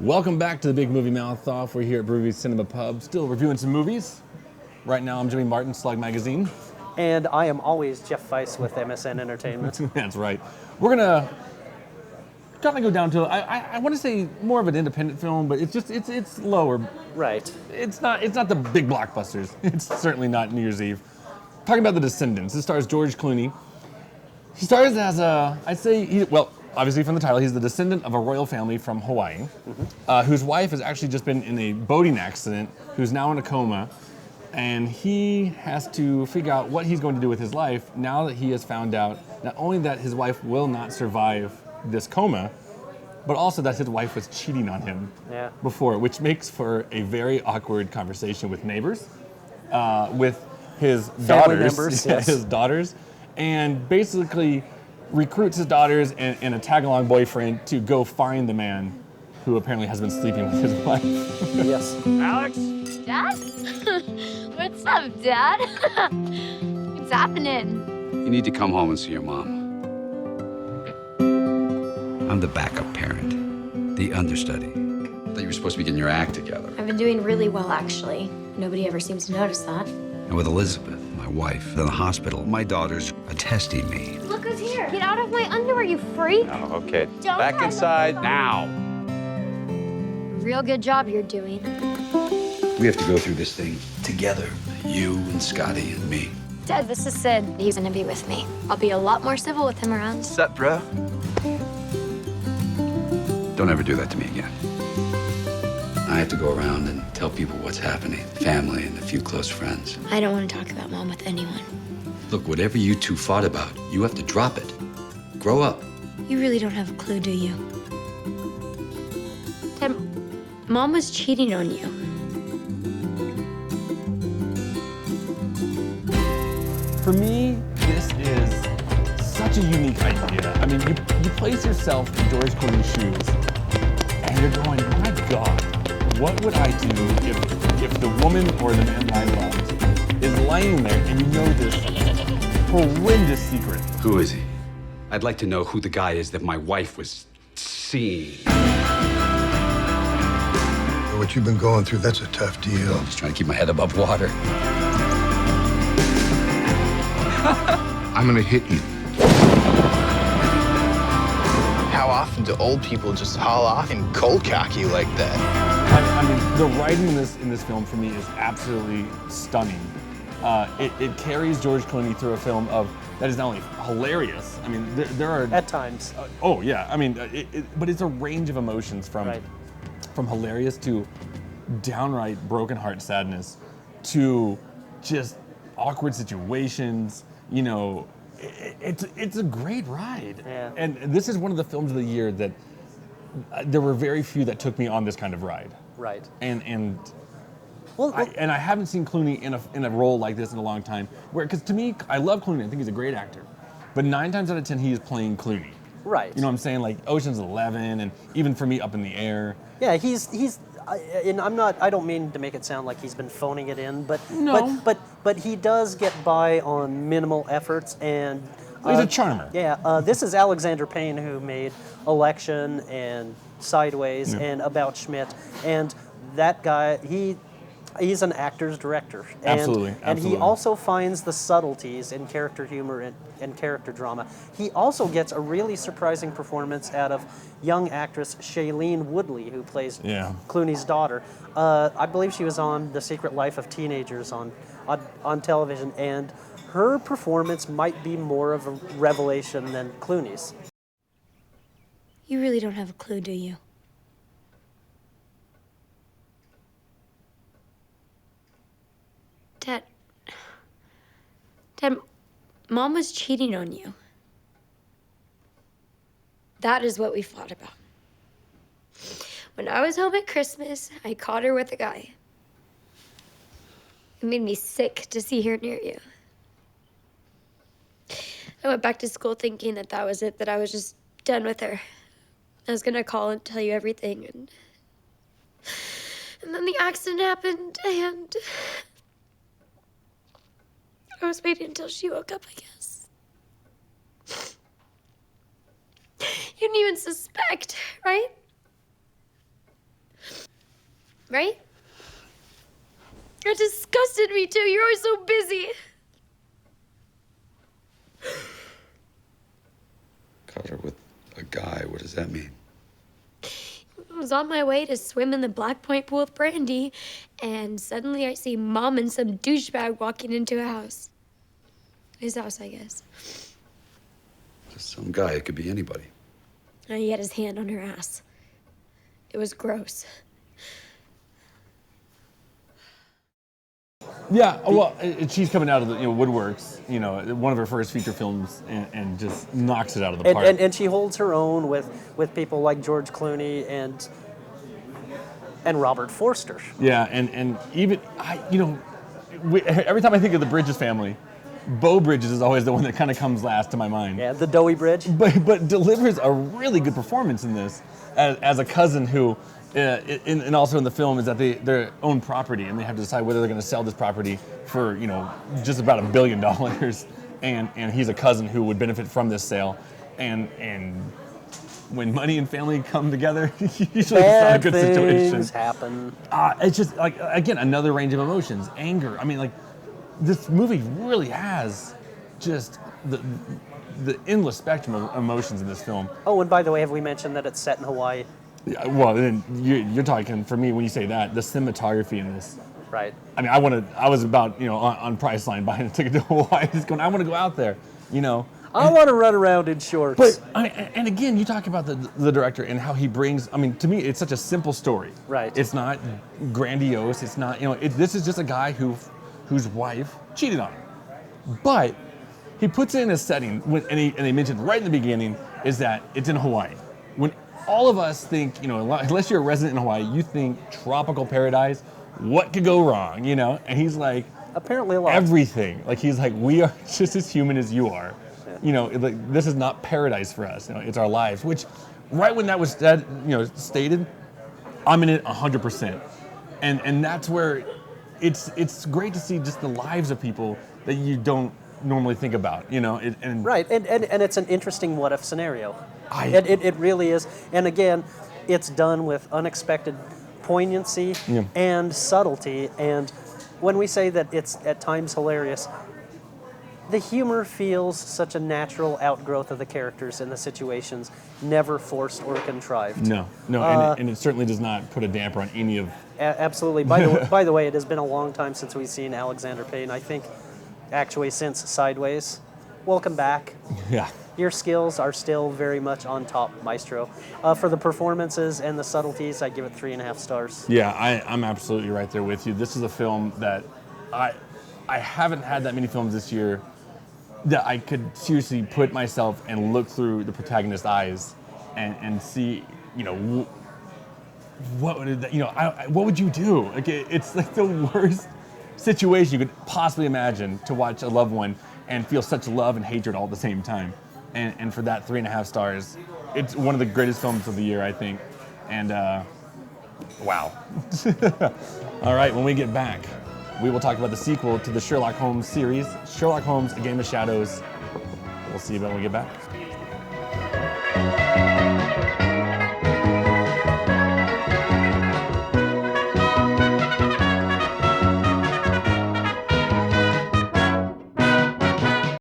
Welcome back to the Big Movie Mouth Off. We're here at Brewery Cinema Pub, still reviewing some movies. Right now, I'm Jimmy Martin, Slug Magazine. And I am always Jeff Weiss with MSN Entertainment. That's right. We're gonna kind of go down to I want to say more of an independent film, but it's lower. Right. It's not the big blockbusters. It's certainly not New Year's Eve. Talking about The Descendants. This stars George Clooney. He stars as obviously from the title, he's the descendant of a royal family from Hawaii, whose wife has actually just been in a boating accident, who's now in a coma, and he has to figure out what he's going to do with his life now that he has found out not only that his wife will not survive this coma, but also that his wife was cheating on him before, which makes for a very awkward conversation with neighbors, with his Family daughters, members, yes. his daughters, and basically recruits his daughters and a tag-along boyfriend to go find the man who apparently has been sleeping with his wife. Yes. Alex? Dad? What's up, Dad? What's happening? You need to come home and see your mom. I'm the backup parent, the understudy. I thought you were supposed to be getting your act together. I've been doing really well, actually. Nobody ever seems to notice that. And with Elizabeth, my wife, in the hospital, my daughters are testing me. Look who's here. Get out of my underwear, you freak. Oh, okay. Don't Back climb inside up. now. Real good job you're doing. We have to go through this thing together. You and Scotty and me. Dad, this is Sid. He's gonna be with me. I'll be a lot more civil with him around. What's up, bro? Don't ever do that to me again. I have to go around and tell people what's happening. Family and a few close friends. I don't want to talk about Mom with anyone. Look, whatever you two fought about, you have to drop it. Grow up. You really don't have a clue, do you? Dad, Mom was cheating on you. For me, this is such a unique idea. I mean, you place yourself in George Clooney's shoes, and you're going, my God, what would I do if the woman or the man I loved is laying there and you know this horrendous secret? Who is he? I'd like to know who the guy is that my wife was seeing. What you've been going through, that's a tough deal. I'm just trying to keep my head above water. I'm gonna hit you. How often do old people just haul off and cold cock you like that? I mean, the writing in this film for me is absolutely stunning. It carries George Clooney through a film that is not only hilarious. I mean, there are At times. oh yeah. I mean, but it's a range of emotions from hilarious to downright broken heart sadness to just awkward situations. You know, it's a great ride. Yeah. And this is one of the films of the year that there were very few that took me on this kind of ride. Right. And Well, I haven't seen Clooney in a role like this in a long time. Because to me, I love Clooney. I think he's a great actor. But 9 times out of 10, he is playing Clooney. right. You know what I'm saying? Like Ocean's 11, and even for me, Up in the Air. Yeah, and I don't mean to make it sound like he's been phoning it in, but No. but he does get by on minimal efforts, and He's a charmer. Yeah, this is Alexander Payne, who made Election and Sideways and About Schmidt, and that guy, he's an actor's director. And, Absolutely. And he also finds the subtleties in character humor and character drama. He also gets a really surprising performance out of young actress Shailene Woodley, who plays Clooney's daughter. I believe she was on The Secret Life of Teenagers on television, and her performance might be more of a revelation than Clooney's. You really don't have a clue, do you? Dad, Mom was cheating on you. That is what we fought about. When I was home at Christmas, I caught her with a guy. It made me sick to see her near you. I went back to school thinking that was it, that I was just done with her. I was gonna call and tell you everything, and then the accident happened, and I was waiting until she woke up, I guess. You didn't even suspect, right? right? It disgusted me too. You're always so busy. Caught her with a guy. What does that mean? I was on my way to swim in the Black Point pool with Brandy, and suddenly I see Mom and some douchebag walking into a house. His house, I guess. Just some guy. It could be anybody. And he had his hand on her ass. It was gross. Yeah, well, she's coming out of the woodworks, one of her first feature films, and just knocks it out of the park. And she holds her own with people like George Clooney and Robert Forster. Yeah, and even every time I think of the Bridges family, Beau Bridges is always the one that kind of comes last to my mind. Yeah, the doughy bridge. But delivers a really good performance in this as a cousin who. And also in the film is that their own property, and they have to decide whether they're going to sell this property for just about $1 billion, and he's a cousin who would benefit from this sale, and when money and family come together, usually it's not a good situation. Things happen. It's just like, again, another range of emotions, anger. I mean, like, this movie really has just the endless spectrum of emotions in this film. Oh, and by the way, have we mentioned that it's set in Hawaii? Yeah, well, then you're talking, for me, when you say that, the cinematography in this. Right. I mean, I was about, on Priceline buying a ticket to Hawaii, just going, I want to go out there, I want to run around in shorts. But, and again, you talk about the director and how he brings, to me, it's such a simple story. Right. It's not grandiose. It's not, this is just a guy whose wife cheated on him. But he puts it in a setting, and they mentioned right in the beginning, is that it's in Hawaii. When all of us think, unless you're a resident in Hawaii, you think tropical paradise, what could go wrong, And he's like, apparently a lot. Everything. Like, he's like, we are just as human as you are. Yeah. This is not paradise for us. It's our lives. Which, right when that was stated, I'm in it 100%. And that's where it's great to see just the lives of people that you don't normally think about, Right, and it's an interesting what-if scenario. It really is. And again, it's done with unexpected poignancy and subtlety. And when we say that it's at times hilarious, the humor feels such a natural outgrowth of the characters and the situations, never forced or contrived. No, and it certainly does not put a damper on any of... Absolutely. By the way, it has been a long time since we've seen Alexander Payne. I think actually since Sideways. Welcome back. Yeah. Your skills are still very much on top, Maestro. For the performances and the subtleties, I give it 3.5 stars. Yeah, I'm absolutely right there with you. This is a film that I haven't had that many films this year that I could seriously put myself and look through the protagonist's eyes and see, what would you do? Like, it's like the worst situation you could possibly imagine, to watch a loved one and feel such love and hatred all at the same time. And for that 3.5 stars, it's one of the greatest films of the year, I think. And wow. All right, when we get back, we will talk about the sequel to the Sherlock Holmes series, Sherlock Holmes: A Game of Shadows. We'll see you when we get back.